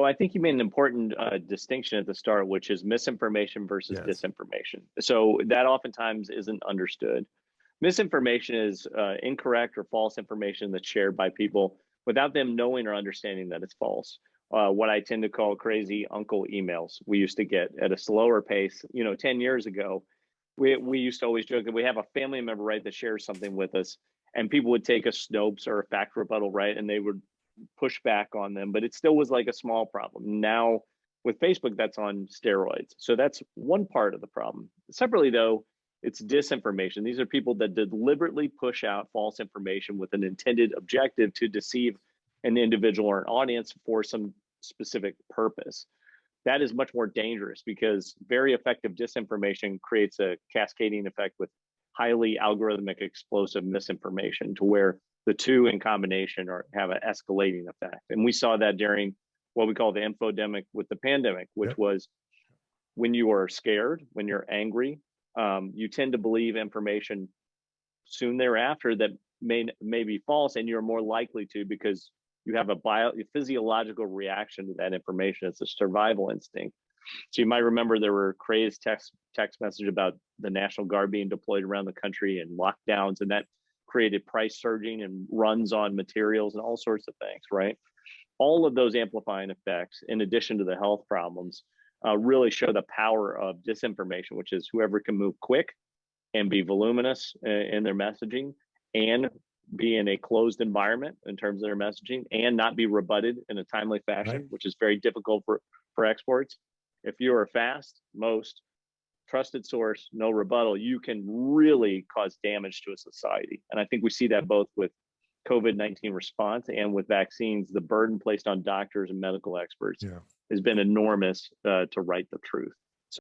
Well, I think you made an important distinction at the start, which is misinformation versus Yes. disinformation. So that oftentimes isn't understood. Misinformation is incorrect or false information that's shared by people without them knowing or understanding that it's false. What I tend to call crazy uncle emails we used to get at a slower pace. 10 years ago, we used to always joke that we have a family member, right, that shares something with us, and people would take a Snopes or a fact rebuttal, right, and they would push back on them, but it still was like a small problem. Now with Facebook, that's on steroids. So that's one part of the problem. Separately, though, it's disinformation. These are people that deliberately push out false information with an intended objective to deceive an individual or an audience for some specific purpose. That is much more dangerous because very effective disinformation creates a cascading effect with highly algorithmic explosive misinformation to where the two in combination have an escalating effect. And we saw that during what we call the infodemic with the pandemic, which Yep. was when you are scared, when you're angry, you tend to believe information soon thereafter that may be false, and you're more likely to because you have a physiological reaction to that information. It's a survival instinct. So you might remember there were crazed text message about the National Guard being deployed around the country and lockdowns, and that created price surging and runs on materials and all sorts of things, right? All of those amplifying effects, in addition to the health problems, really show the power of disinformation, which is whoever can move quick and be voluminous in their messaging and be in a closed environment in terms of their messaging and not be rebutted in a timely fashion, Right. which is very difficult for exports. If you are fast, most trusted source, no rebuttal, you can really cause damage to a society. And I think we see that both with COVID-19 response and with vaccines. The burden placed on doctors and medical experts Yeah. has been enormous to write the truth.